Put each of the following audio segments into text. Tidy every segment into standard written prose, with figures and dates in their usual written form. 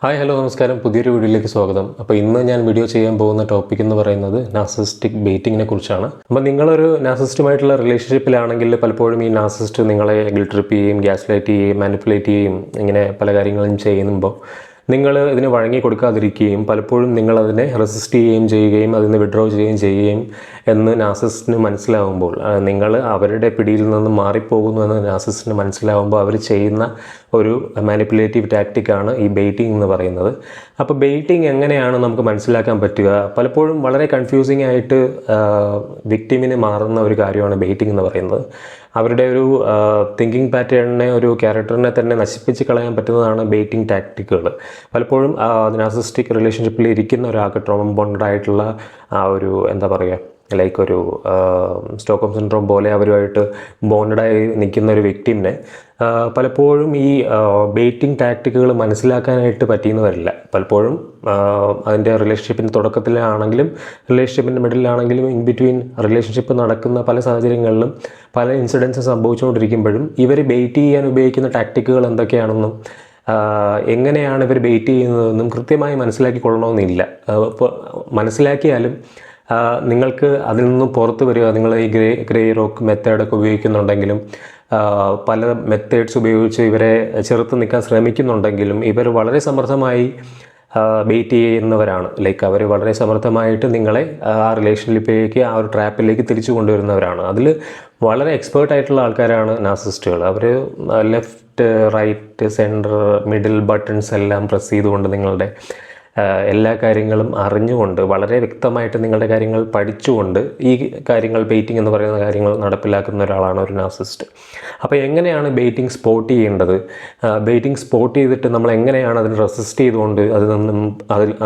Hi hello നമസ്കാരം, പുതിയൊരു വീഡിയോയിലേക്ക് സ്വാഗതം. അപ്പോൾ ഇന്ന് ഞാൻ വീഡിയോ ചെയ്യാൻ പോകുന്ന ടോപ്പിക് എന്ന് പറയുന്നത് നാർസിസ്റ്റിക് ബെയ്റ്റിങ്ങിനെ കുറിച്ചാണ്. അപ്പോൾ നിങ്ങളൊരു നാർസിസ്റ്റുമായിട്ടുള്ള റിലേഷൻഷിപ്പിലാണെങ്കിൽ പലപ്പോഴും ഈ നാർസിസ്റ്റ് നിങ്ങളെ ഗിൽറ്റ് ട്രിപ്പ് ചെയ്യുകയും ഗ്യാസ് ലൈറ്റ് ചെയ്യുകയും മാനിപ്പുലേറ്റ് ചെയ്യുകയും ഇങ്ങനെ പല കാര്യങ്ങളും ചെയ്യുമ്പോൾ നിങ്ങൾ ഇതിന് വഴങ്ങി കൊടുക്കാതിരിക്കുകയും പലപ്പോഴും നിങ്ങളതിനെ റെസിസ്റ്റ് ചെയ്യുകയും അതിൽ നിന്ന് വിഡ്രോ ചെയ്യുകയും എന്ന് നാർസിസ്റ്റിന് മനസ്സിലാവുമ്പോൾ, നിങ്ങൾ അവരുടെ പിടിയിൽ നിന്ന് മാറിപ്പോകുന്നു എന്ന് നാർസിസ്റ്റിന് മനസ്സിലാവുമ്പോൾ അവർ ചെയ്യുന്ന ഒരു മാനിപ്പുലേറ്റീവ് ടാക്റ്റിക്കാണ് ഈ ബെയ്റ്റിംഗ് എന്ന് പറയുന്നത്. അപ്പോൾ ബെയ്റ്റിംഗ് എങ്ങനെയാണ് നമുക്ക് മനസ്സിലാക്കാൻ പറ്റുക? പലപ്പോഴും വളരെ കൺഫ്യൂസിംഗ് ആയിട്ട് വിക്ടിമിന് മാറുന്ന ഒരു കാര്യമാണ് ബെയ്റ്റിംഗ് എന്ന് പറയുന്നത്. അവരുടെ ഒരു തിങ്കിങ് പാറ്റേണിനെ, ഒരു ക്യാരക്ടറിനെ തന്നെ നശിപ്പിച്ച് കളയാൻ പറ്റുന്നതാണ് ബെയ്റ്റിംഗ് ടാക്റ്റിക്കുകൾ. പലപ്പോഴും നാർസിസ്റ്റിക് റിലേഷൻഷിപ്പിൽ ഇരിക്കുന്ന ഒരാൾക്ക് ട്രോമ ബോണ്ടഡ് ആയിട്ടുള്ള ആ ഒരു എന്താ പറയുക, ലൈക്ക് ഒരു സ്റ്റോക്ക്ഹോം സിൻഡ്രോം പോലെ അവരുമായിട്ട് ബോണ്ടഡായി നിൽക്കുന്ന ഒരു വ്യക്തിനെ പലപ്പോഴും ഈ ബെയ്റ്റിംഗ് ടാക്ടിക്കുകൾ മനസ്സിലാക്കാനായിട്ട് പറ്റിയെന്ന് വരില്ല. പലപ്പോഴും അതിൻ്റെ റിലേഷൻഷിപ്പിൻ്റെ തുടക്കത്തിലാണെങ്കിലും റിലേഷൻഷിപ്പിൻ്റെ മിഡിലാണെങ്കിലും ഇൻ ബിറ്റ്വീൻ റിലേഷൻഷിപ്പ് നടക്കുന്ന പല സാഹചര്യങ്ങളിലും പല ഇൻസിഡൻസ് സംഭവിച്ചുകൊണ്ടിരിക്കുമ്പോഴും ഇവർ ബെയ്റ്റ് ചെയ്യാൻ ഉപയോഗിക്കുന്ന ടാക്ടിക്കുകൾ എന്തൊക്കെയാണെന്നും എങ്ങനെയാണ് ഇവർ ബെയ്റ്റ് ചെയ്യുന്നതെന്നും കൃത്യമായി മനസ്സിലാക്കിക്കൊള്ളണമെന്നില്ല. ഇപ്പോൾ മനസ്സിലാക്കിയാലും നിങ്ങൾക്ക് അതിൽ നിന്നും പുറത്ത് വരിക, നിങ്ങൾ ഈ ഗ്രേ റോക്ക് മെത്തേഡൊക്കെ ഉപയോഗിക്കുന്നുണ്ടെങ്കിലും പല മെത്തേഡ്സ് ഉപയോഗിച്ച് ഇവരെ ചെറുത്ത് നിൽക്കാൻ ശ്രമിക്കുന്നുണ്ടെങ്കിലും ഇവർ വളരെ സമർത്ഥമായി ബെയ്റ്റ് ചെയ്യുന്നവരാണ്. ലൈക്ക് അവർ വളരെ സമർത്ഥമായിട്ട് നിങ്ങളെ ആ റിലേഷൻഷിപ്പിലേക്ക്, ആ ഒരു ട്രാപ്പിലേക്ക് തിരിച്ചു കൊണ്ടുവരുന്നവരാണ്. അതിൽ വളരെ എക്സ്പേർട്ടായിട്ടുള്ള ആൾക്കാരാണ് നാർസിസ്റ്റുകൾ. അവർ left, right, centre, middle buttons എല്ലാം പ്രസ് ചെയ്തുകൊണ്ട് നിങ്ങളുടെ എല്ലാ കാര്യങ്ങളും അറിഞ്ഞുകൊണ്ട്, വളരെ വ്യക്തമായിട്ട് നിങ്ങളുടെ കാര്യങ്ങൾ പഠിച്ചുകൊണ്ട് ഈ കാര്യങ്ങൾ, ബെയ്റ്റിംഗ് എന്ന് പറയുന്ന കാര്യങ്ങൾ നടപ്പിലാക്കുന്ന ഒരാളാണ് ഒരു നാർസിസ്റ്റ്. അപ്പോൾ എങ്ങനെയാണ് ബെയ്റ്റിംഗ് സ്പോട്ട് ചെയ്യേണ്ടത്, ബെയ്റ്റിംഗ് സ്പോട്ട് ചെയ്തിട്ട് നമ്മൾ എങ്ങനെയാണ് അതിന് റെസിസ്റ്റ് ചെയ്തുകൊണ്ട്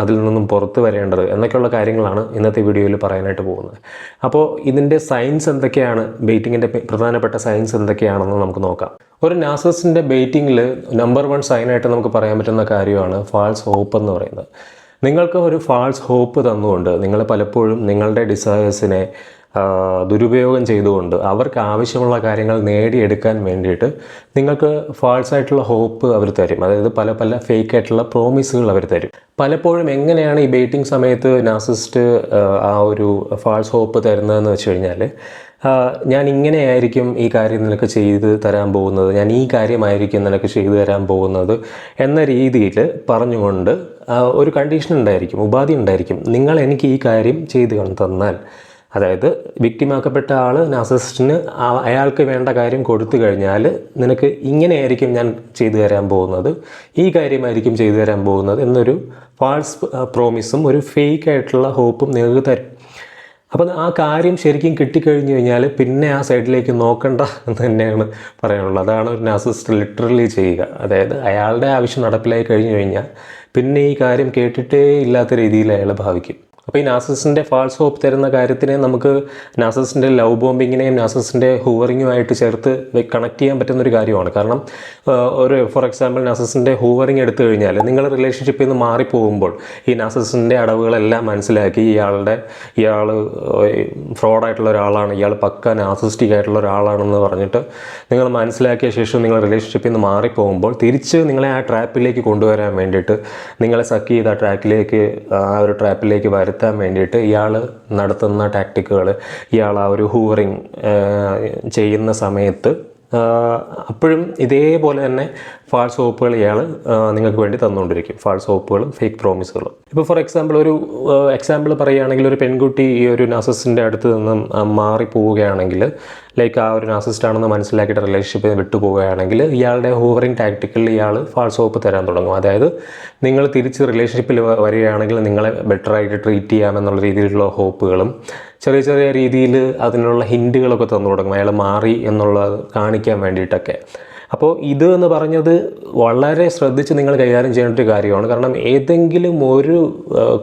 അതിൽ നിന്നും പുറത്ത് വരേണ്ടത് എന്നൊക്കെയുള്ള കാര്യങ്ങളാണ് ഇന്നത്തെ വീഡിയോയിൽ പറയാനായിട്ട് പോകുന്നത്. അപ്പോൾ ഇതിൻ്റെ സയൻസ് എന്തൊക്കെയാണ്, ബെയ്റ്റിങ്ങിൻ്റെ പ്രധാനപ്പെട്ട സയൻസ് എന്തൊക്കെയാണെന്ന് നമുക്ക് നോക്കാം. ഒരു നാർസിസ്റ്റിൻ്റെ ബെയ്റ്റിങ്ങിൽ നമ്പർ 1 സൈനായിട്ട് നമുക്ക് പറയാൻ പറ്റുന്ന കാര്യമാണ് ഫാൾസ് ഹോപ്പ് എന്ന് പറയുന്നത്. നിങ്ങൾക്ക് ഒരു ഫാൾസ് ഹോപ്പ് തന്നുകൊണ്ട് നിങ്ങൾ പലപ്പോഴും നിങ്ങളുടെ ഡിസയേഴ്സിനെ ദുരുപയോഗം ചെയ്തുകൊണ്ട് അവർക്ക് ആവശ്യമുള്ള കാര്യങ്ങൾ നേടിയെടുക്കാൻ വേണ്ടിയിട്ട് നിങ്ങൾക്ക് ഫാൾസ് ആയിട്ടുള്ള ഹോപ്പ് അവർ തരും. അതായത് പല ഫേക്ക് ആയിട്ടുള്ള പ്രോമിസുകൾ അവർ തരും. പലപ്പോഴും എങ്ങനെയാണ് ഈ ബെയ്റ്റിംഗ് സമയത്ത് നാർസിസ്റ്റ് ആ ഒരു ഫാൾസ് ഹോപ്പ് തരുന്നതെന്ന് വെച്ച് കഴിഞ്ഞാൽ, ഞാൻ ഇങ്ങനെയായിരിക്കും ഈ കാര്യം നിനക്ക് ചെയ്ത് തരാൻ പോകുന്നത്, ഞാൻ ഈ കാര്യമായിരിക്കും നിനക്ക് ചെയ്തു തരാൻ പോകുന്നത് എന്ന രീതിയിൽ പറഞ്ഞുകൊണ്ട് ഒരു കണ്ടീഷൻ ഉണ്ടായിരിക്കും, ഉപാധി ഉണ്ടായിരിക്കും. നിങ്ങൾ എനിക്ക് ഈ കാര്യം ചെയ്ത് തന്നാൽ, അതായത് വിക്ടിമാക്കപ്പെട്ട ആൾ നാർസിസ്റ്റിന് അയാൾക്ക് വേണ്ട കാര്യം കൊടുത്തു കഴിഞ്ഞാൽ നിനക്ക് ഇങ്ങനെയായിരിക്കും ഞാൻ ചെയ്തു തരാൻ പോകുന്നത്, ഈ കാര്യമായിരിക്കും ചെയ്തു തരാൻ പോകുന്നത് എന്നൊരു ഫാൾസ് പ്രോമിസും ഒരു ഫേക്ക് ആയിട്ടുള്ള ഹോപ്പും നിങ്ങൾക്ക് തരും. അപ്പം ആ കാര്യം ശരിക്കും കിട്ടിക്കഴിഞ്ഞു കഴിഞ്ഞാൽ പിന്നെ ആ സൈഡിലേക്ക് നോക്കണ്ട എന്ന് തന്നെയാണ് പറയാനുള്ളത്. അതാണ് ഒരു നാർസിസ്റ്റ് ലിറ്ററലി ചെയ്യുക. അതായത് അയാളുടെ ആവശ്യം നടപ്പിലായി കഴിഞ്ഞു കഴിഞ്ഞാൽ പിന്നെ ഈ കാര്യം കേട്ടിട്ടേ ഇല്ലാത്ത രീതിയിൽ അയാൾ ഭാവിക്കും. അപ്പോൾ ഈ നാർസിസ്റ്റിൻ്റെ ഫാൾസ് ഹോപ്പ് തരുന്ന കാര്യത്തിനെ നമുക്ക് നാർസിസ്റ്റിൻ്റെ ലവ് ബോംബിങ്ങിനെയും നാർസിസ്റ്റിൻ്റെ ഹൂവറിങ്ങുമായിട്ട് ചേർത്ത് കണക്ട് ചെയ്യാൻ പറ്റുന്നൊരു കാര്യമാണ്. കാരണം ഒരു ഫോർ എക്സാമ്പിൾ നാർസിസ്റ്റിൻ്റെ ഹൂവറിങ് എടുത്തു കഴിഞ്ഞാൽ നിങ്ങൾ റിലേഷൻഷിപ്പിൽ നിന്ന് മാറിപ്പോകുമ്പോൾ ഈ നാർസിസ്റ്റിൻ്റെ അടവുകളെല്ലാം മനസ്സിലാക്കി ഇയാൾ ഫ്രോഡായിട്ടുള്ള ഒരാളാണ്, ഇയാൾ പക്ക നാർസിസ്റ്റിക് ആയിട്ടുള്ള ഒരാളാണെന്ന് പറഞ്ഞിട്ട് നിങ്ങൾ മനസ്സിലാക്കിയ ശേഷം നിങ്ങൾ റിലേഷൻഷിപ്പിൽ നിന്ന് മാറിപ്പോകുമ്പോൾ തിരിച്ച് നിങ്ങളെ ആ ട്രാപ്പിലേക്ക് കൊണ്ടുവരാൻ വേണ്ടിയിട്ട്, നിങ്ങളെ സക്ക് ചെയ്ത് ആ ഒരു ട്രാപ്പിലേക്ക് വരുത്താൻ വേണ്ടിയിട്ട് ഇയാൾ നടത്തുന്ന ടാക്ടിക്കുകൾ, ഇയാൾ ആ ഒരു ഹൂവറിങ് ചെയ്യുന്ന സമയത്ത് അപ്പോഴും ഇതേപോലെ തന്നെ ഫാൾസ് ഹോപ്പുകൾ ഇയാൾ നിങ്ങൾക്ക് വേണ്ടി തന്നുകൊണ്ടിരിക്കും. False ഹോപ്പുകളും fake പ്രോമിസുകളും. ഇപ്പോൾ ഫോർ എക്സാമ്പിൾ ഒരു എക്സാമ്പിൾ പറയുകയാണെങ്കിൽ, ഒരു പെൺകുട്ടി ഈ ഒരു നാർസിസ്റ്റിൻ്റെ അടുത്ത് നിന്നും മാറിപ്പോവുകയാണെങ്കിൽ, ലൈക്ക് ആ ഒരു നാർസിസ്റ്റ് ആണെന്ന് മനസ്സിലാക്കിയിട്ട് റിലേഷൻഷിപ്പിൽ വിട്ടുപോവുകയാണെങ്കിൽ ഇയാളുടെ ഹൂവറിങ് ടാക്ടിക്കിൽ ഇയാൾ ഫാൾസ് ഹോപ്പ് തരാൻ തുടങ്ങും. അതായത് നിങ്ങൾ തിരിച്ച് റിലേഷൻഷിപ്പിൽ വരികയാണെങ്കിൽ നിങ്ങളെ ബെറ്ററായിട്ട് ട്രീറ്റ് ചെയ്യാമെന്നുള്ള രീതിയിലുള്ള ഹോപ്പുകളും ചെറിയ രീതിയിൽ അതിനുള്ള ഹിൻറ്റുകളൊക്കെ തന്നു തുടങ്ങും, അയാൾ മാറി എന്നുള്ളത് കാണിക്കാൻ വേണ്ടിയിട്ടൊക്കെ. അപ്പോൾ ഇത് എന്ന് പറഞ്ഞത് വളരെ ശ്രദ്ധിച്ച് നിങ്ങൾ കൈകാര്യം ചെയ്യേണ്ട ഒരു കാര്യമാണ്. കാരണം ഏതെങ്കിലും ഒരു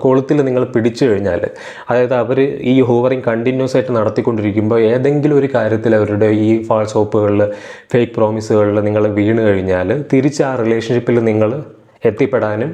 കോളത്തിൽ നിങ്ങൾ പിടിച്ചു കഴിഞ്ഞാൽ, അതായത് അവർ ഈ ഹൂവറിങ് കണ്ടിന്യൂസ് ആയിട്ട് നടത്തിക്കൊണ്ടിരിക്കുമ്പോൾ ഏതെങ്കിലും ഒരു കാര്യത്തിൽ അവരുടെ ഈ ഫാൾസ് ഹോപ്പുകളിൽ, ഫേക്ക് പ്രോമിസുകളിൽ നിങ്ങൾ വീണ് കഴിഞ്ഞാൽ തിരിച്ച് ആ റിലേഷൻഷിപ്പിൽ നിങ്ങൾ എത്തിപ്പെടാനും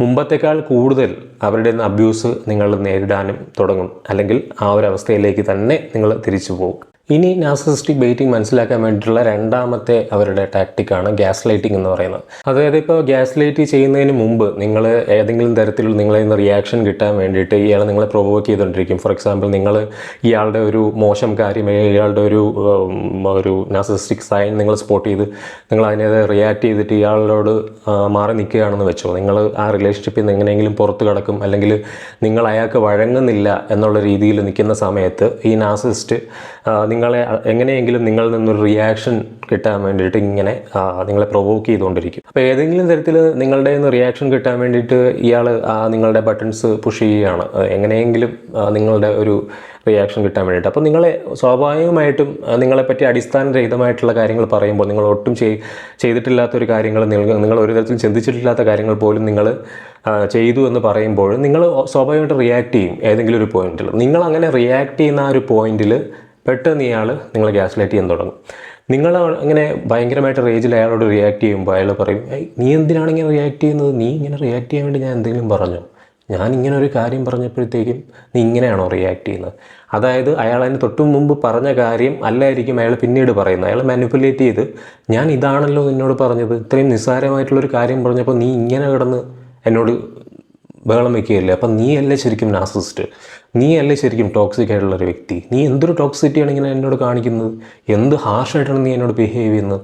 മുമ്പത്തേക്കാൾ കൂടുതൽ അവരുടെ നിന്ന് അബ്യൂസ് നിങ്ങൾ നേരിടാനും തുടങ്ങും. അല്ലെങ്കിൽ ആ ഒരു അവസ്ഥയിലേക്ക് തന്നെ നിങ്ങൾ തിരിച്ചു പോകും. ഇനി നാർസിസിസ്റ്റിക് ബെയിറ്റിംഗ് മനസ്സിലാക്കാൻ വേണ്ടിയിട്ടുള്ള രണ്ടാമത്തെ അവരുടെ ടാക്ടിക്കാണ് ഗ്യാസ് ലൈറ്റിംഗ് എന്ന് പറയുന്നത്. അതായത് ഇപ്പോൾ ഗ്യാസ് ലൈറ്റ് ചെയ്യുന്നതിന് മുമ്പ് നിങ്ങൾ ഏതെങ്കിലും തരത്തിലുള്ള നിങ്ങളിൽ നിന്ന് റിയാക്ഷൻ കിട്ടാൻ വേണ്ടിയിട്ട് ഇയാൾ നിങ്ങളെ പ്രൊവോക്ക് ചെയ്തുകൊണ്ടിരിക്കും. ഫോർ എക്സാമ്പിൾ, നിങ്ങൾ ഇയാളുടെ ഒരു മോശം കാര്യം, ഇയാളുടെ ഒരു നാർസിസിസ്റ്റിക് സൈൻ നിങ്ങൾ സ്പോട്ട് ചെയ്ത് നിങ്ങൾ അതിനെ റിയാക്ട് ചെയ്തിട്ട് ഇയാളോട് മാറി നിൽക്കുകയാണെന്ന് വെച്ചോ. നിങ്ങൾ ആ റിലേഷൻഷിപ്പിൽ നിന്ന് എങ്ങനെയെങ്കിലും പുറത്ത് കടക്കും, അല്ലെങ്കിൽ നിങ്ങൾ അയാൾക്ക് വഴങ്ങുന്നില്ല എന്നുള്ള രീതിയിൽ നിൽക്കുന്ന സമയത്ത് ഈ നാർസിസിസ്റ്റ് നിങ്ങളെ എങ്ങനെയെങ്കിലും നിങ്ങളിൽ നിന്നൊരു റിയാക്ഷൻ കിട്ടാൻ വേണ്ടിയിട്ട് ഇങ്ങനെ നിങ്ങളെ പ്രൊവോക്ക് ചെയ്തുകൊണ്ടിരിക്കും. അപ്പോൾ ഏതെങ്കിലും തരത്തിൽ നിങ്ങളുടെ നിന്ന് റിയാക്ഷൻ കിട്ടാൻ വേണ്ടിയിട്ട് ഇയാൾ നിങ്ങളുടെ ബട്ടൺസ് പുഷ് ചെയ്യുകയാണ്, എങ്ങനെയെങ്കിലും നിങ്ങളുടെ ഒരു റിയാക്ഷൻ കിട്ടാൻ വേണ്ടിയിട്ട്. അപ്പോൾ നിങ്ങളെ സ്വാഭാവികമായിട്ടും നിങ്ങളെപ്പറ്റി അടിസ്ഥാനരഹിതമായിട്ടുള്ള കാര്യങ്ങൾ പറയുമ്പോൾ, നിങ്ങൾ ഒട്ടും ചെയ്തിട്ടില്ലാത്തൊരു കാര്യങ്ങൾ, നിങ്ങൾ ഒരു തരത്തിൽ ചിന്തിച്ചിട്ടില്ലാത്ത കാര്യങ്ങൾ പോലും നിങ്ങൾ ചെയ്തു എന്ന് പറയുമ്പോൾ നിങ്ങൾ സ്വാഭാവികമായിട്ട് റിയാക്ട് ചെയ്യും ഏതെങ്കിലും ഒരു പോയിന്റിൽ. നിങ്ങൾ അങ്ങനെ റിയാക്ട് ചെയ്യുന്ന ആ ഒരു പോയിന്റിൽ പെട്ടെന്ന് ഇയാൾ നിങ്ങളെ ഗ്യാസ് ലൈറ്റ് ചെയ്യാൻ തുടങ്ങും. നിങ്ങൾ അങ്ങനെ ഭയങ്കരമായിട്ട് റേജിൽ അയാളോട് റിയാക്ട് ചെയ്യുമ്പോൾ അയാൾ പറയും, നീ എന്തിനാണ് ഇങ്ങനെ റിയാക്ട് ചെയ്യുന്നത്? നീ ഇങ്ങനെ റിയാക്ട് ചെയ്യാൻ വേണ്ടി ഞാൻ എന്തെങ്കിലും പറഞ്ഞോ? ഞാൻ ഇങ്ങനെ ഒരു കാര്യം പറഞ്ഞപ്പോഴത്തേക്കും നീ ഇങ്ങനെയാണോ റിയാക്ട് ചെയ്യുന്നത്? അതായത് അയാൾ അതിന് തൊട്ടു മുമ്പ് പറഞ്ഞ കാര്യം അല്ലായിരിക്കും അയാൾ പിന്നീട് പറയുന്നത്. അയാൾ മാനിപ്പുലേറ്റ് ചെയ്ത്, ഞാൻ ഇതാണല്ലോ നിന്നോട് പറഞ്ഞത്, ഇത്രയും നിസ്സാരമായിട്ടുള്ളൊരു കാര്യം പറഞ്ഞപ്പോൾ നീ ഇങ്ങനെ കിടന്ന് എന്നോട് ബഹളം വയ്ക്കുകയല്ലേ? അപ്പം നീ അല്ലേ ശരിക്കും നാർസിസിസ്റ്റ്? നീ അല്ലേ ശരിക്കും ടോക്സിക് ആയിട്ടുള്ളൊരു വ്യക്തി? നീ എന്തൊരു ടോക്സിറ്റിയാണ് ഇങ്ങനെ എന്നോട് കാണിക്കുന്നത്? എന്ത് ഹാർഷായിട്ടാണ് നീ എന്നോട് ബിഹേവ് ചെയ്യുന്നത്?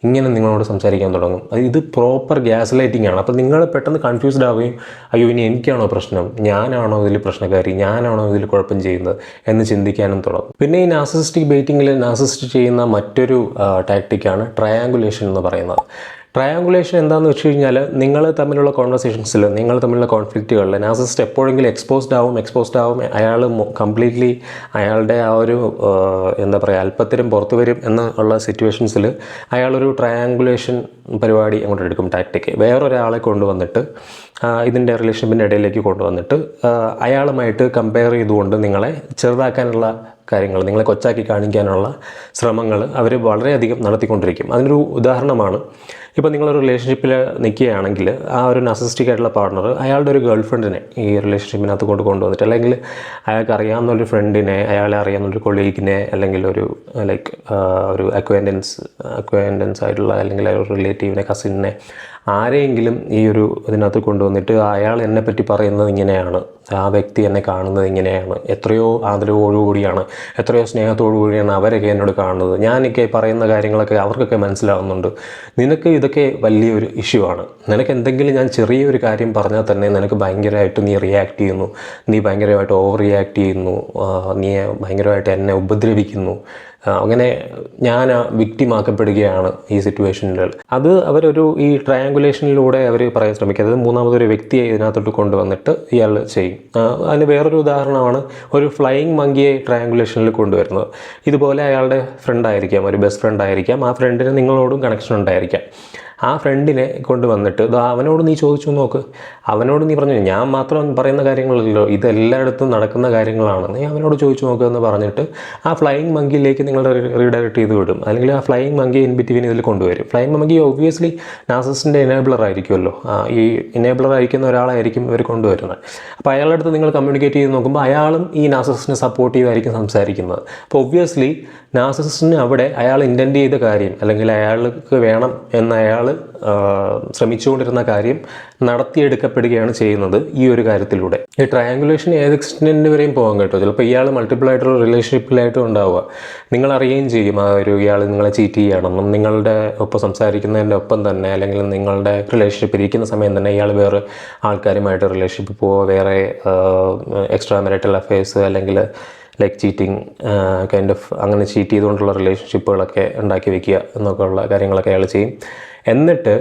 ഇങ്ങനെ നിങ്ങളോട് സംസാരിക്കാൻ തുടങ്ങും. ഇത് പ്രോപ്പർ ഗ്യാസ് ലൈറ്റിംഗ് ആണ്. അപ്പോൾ നിങ്ങൾ പെട്ടെന്ന് കൺഫ്യൂസ്ഡ് ആവുകയും, അയ്യോ ഇനി എനിക്കാണോ പ്രശ്നം, ഞാനാണോ ഇതിൽ പ്രശ്നക്കാരി, ഞാനാണോ ഇതിൽ കുഴപ്പം ചെയ്യുന്നത് എന്ന് ചിന്തിക്കാനും തുടങ്ങും. പിന്നെ ഈ നാർസിസിസ്റ്റിക് ബെയിറ്റിങ്ങിൽ നാർസിസിസ്റ്റ് ചെയ്യുന്ന മറ്റൊരു ടാക്ടിക്കാണ് ട്രയാങ്കുലേഷൻ എന്ന് പറയുന്നത്. ട്രയാങ്കുലേഷൻ എന്താണെന്ന് വെച്ച് കഴിഞ്ഞാൽ, നിങ്ങൾ തമ്മിലുള്ള കോൺവെർസേഷൻസിൽ, നിങ്ങൾ തമ്മിലുള്ള കോൺഫ്ലിക്റ്റുകളിൽ നാർസിസിസ്റ്റ് എപ്പോഴെങ്കിലും എക്സ്പോസ്ഡ് ആവും. അയാൾ കംപ്ലീറ്റ്ലി അയാളുടെ ആ ഒരു എന്താ പറയുക, അല്പത്തരം പുറത്തു വരും എന്നുള്ള സിറ്റുവേഷൻസിൽ അയാളൊരു ട്രയാങ്കുലേഷൻ പരിപാടി അങ്ങോട്ട് എടുക്കും, ടാക്ടിക്ക്. വേറൊരാളെ കൊണ്ടുവന്നിട്ട് ഇതിൻ്റെ റിലേഷൻഷിപ്പിൻ്റെ ഇടയിലേക്ക് കൊണ്ടുവന്നിട്ട് അയാളുമായിട്ട് കമ്പയർ ചെയ്തുകൊണ്ട് നിങ്ങളെ ചെറുതാക്കാനുള്ള കാര്യങ്ങൾ, നിങ്ങളെ കൊച്ചാക്കി കാണിക്കാനുള്ള ശ്രമങ്ങൾ അവർ വളരെയധികം നടത്തിക്കൊണ്ടിരിക്കും. അതിനൊരു ഉദാഹരണമാണ്, ഇപ്പോൾ നിങ്ങളൊരു റിലേഷൻഷിപ്പിൽ നിൽക്കുകയാണെങ്കിൽ ആ ഒരു നാർസിസിസ്റ്റിക് ആയിട്ടുള്ള പാർട്ണർ അയാളുടെ ഒരു ഗേൾ ഫ്രണ്ടിനെ ഈ റിലേഷൻഷിപ്പിനകത്ത് കൊണ്ടുവന്നിട്ട്, അല്ലെങ്കിൽ അയാൾക്ക് അറിയാവുന്നൊരു ഫ്രണ്ടിനെ, അയാളെ അറിയാവുന്നൊരു കൊളീഗിനെ, അല്ലെങ്കിൽ ഒരു ഒരു അക്വയൻറ്റൻസ് ആയിട്ടുള്ള, അല്ലെങ്കിൽ ഒരു റിലേറ്റീവിനെ, കസിനെ, ആരെയെങ്കിലും ഈ ഒരു ഇതിനകത്ത് കൊണ്ടുവന്നിട്ട് അയാൾ എന്നെപ്പറ്റി പറയുന്നത് ഇങ്ങനെയാണ്, ആ വ്യക്തി എന്നെ കാണുന്നത് ഇങ്ങനെയാണ്, എത്രയോ ആദരവോടുകൂടിയാണ്, എത്രയോ സ്നേഹത്തോടു കൂടിയാണ് അവരൊക്കെ എന്നോട് കാണുന്നത്, ഞാനൊക്കെ പറയുന്ന കാര്യങ്ങളൊക്കെ അവർക്കൊക്കെ മനസ്സിലാവുന്നുണ്ട്, നിനക്ക് ഇതൊക്കെ വലിയൊരു ഇഷ്യൂ ആണ്, നിനക്ക് എന്തെങ്കിലും ഞാൻ ചെറിയൊരു കാര്യം പറഞ്ഞാൽ തന്നെ നിനക്ക് ഭയങ്കരമായിട്ട് നീ റിയാക്ട് ചെയ്യുന്നു, നീ ഭയങ്കരമായിട്ട് ഓവർ റിയാക്ട് ചെയ്യുന്നു, നീ ഭയങ്കരമായിട്ട് എന്നെ ഉപദ്രവിക്കുന്നു, അങ്ങനെ ഞാൻ വിക്ടിമാക്കപ്പെടുകയാണ് ഈ സിറ്റുവേഷനിൽ. അത് അവരൊരു ഈ ട്രയാങ്കുലേഷനിലൂടെ അവർ പറയാൻ ശ്രമിക്കുക. അതായത് മൂന്നാമതൊരു വ്യക്തിയെ ഇതിനകത്തോട്ട് കൊണ്ടുവന്നിട്ട് ഇയാൾ ചെയ്യും. അതിന് വേറൊരു ഉദാഹരണമാണ് ഒരു ഫ്ലൈയിങ് മങ്കിയെ ട്രയാങ്കുലേഷനിൽ കൊണ്ടുവരുന്നത്. ഇതുപോലെ അയാളുടെ ഫ്രണ്ടായിരിക്കാം, ഒരു ബെസ്റ്റ് ഫ്രണ്ട് ആയിരിക്കാം, ആ ഫ്രണ്ടിന് നിങ്ങളോടും കണക്ഷൻ ഉണ്ടായിരിക്കാം. ആ ഫ്രണ്ടിനെ കൊണ്ടുവന്നിട്ട് അവനോട് നീ ചോദിച്ചു നോക്ക്, അവനോട് നീ പറഞ്ഞു, ഞാൻ മാത്രം പറയുന്ന കാര്യങ്ങളല്ലോ, ഇതെല്ലായിടത്തും നടക്കുന്ന കാര്യങ്ങളാണ്, നീ അവനോട് ചോദിച്ചു നോക്കുക എന്ന് പറഞ്ഞിട്ട് ആ ഫ്ലൈയിങ് മങ്കിയിലേക്ക് നിങ്ങൾ റീഡയറക്റ്റ് ചെയ്ത് വിടും. അല്ലെങ്കിൽ ആ ഫ്ലൈയിങ് മങ്കി ഇൻ ബിറ്റ്വീൻ ഇതിൽ കൊണ്ടുവരും. ഫ്ലൈയിങ് മങ്കി ഒബ്വിയസ്ലി നാർസിസിസ്റ്റിൻ്റെ എനേബിളർ ആയിരിക്കുമല്ലോ, ഈ എനേബിളർ ആയിരിക്കുന്ന ഒരാളായിരിക്കും ഇവർ കൊണ്ടുവരുന്നത്. അപ്പോൾ അയാളുടെ അടുത്ത് നിങ്ങൾ കമ്മ്യൂണിക്കേറ്റ് ചെയ്ത് നോക്കുമ്പോൾ അയാളും ഈ നാർസിസിസ്റ്റിനെ സപ്പോർട്ട് ചെയ്തായിരിക്കും സംസാരിക്കുന്നത്. അപ്പോൾ ഒബ്വിയസ്ലി നാർസിസിസ്റ്റിന് അവിടെ അയാൾ ഇൻറ്റൻറ്റ് ചെയ്ത കാര്യം, അല്ലെങ്കിൽ അയാൾക്ക് വേണം എന്ന് അയാൾ ശ്രമിച്ചുകൊണ്ടിരുന്ന കാര്യം നടത്തിയെടുക്കപ്പെടുകയാണ് ചെയ്യുന്നത് ഈ ഒരു കാര്യത്തിലൂടെ. ഈ ട്രയാങ്കുലേഷൻ ഏത് എക്സ്റ്റെൻറ്റ് വരെയും പോകാൻ കേട്ടോ. ചിലപ്പോൾ ഇയാൾ മൾട്ടിപ്പിൾ ആയിട്ടുള്ള റിലേഷൻഷിപ്പിലായിട്ടും ഉണ്ടാവുക, നിങ്ങൾ അറിയുകയും ചെയ്യും ആ ഒരു ഇയാൾ നിങ്ങളെ ചീറ്റ് ചെയ്യുകയാണെന്നും. നിങ്ങളുടെ ഒപ്പം സംസാരിക്കുന്നതിൻ്റെ ഒപ്പം തന്നെ, അല്ലെങ്കിൽ നിങ്ങളുടെ റിലേഷൻഷിപ്പ് ഇരിക്കുന്ന സമയം തന്നെ ഇയാൾ വേറെ ആൾക്കാരുമായിട്ട് റിലേഷൻഷിപ്പ് പോവുക, വേറെ എക്സ്ട്രാ മാരിറ്റൽ അഫെയർസ്, അല്ലെങ്കിൽ ലൈക്ക് ചീറ്റിങ് കൈൻഡ് ഓഫ് അങ്ങനെ ചീറ്റ് ചെയ്തുകൊണ്ടുള്ള റിലേഷൻഷിപ്പുകളൊക്കെ ഉണ്ടാക്കി വയ്ക്കുക എന്നൊക്കെ ഉള്ള കാര്യങ്ങളൊക്കെ അയാൾ ചെയ്യും. എന്നിട്ട്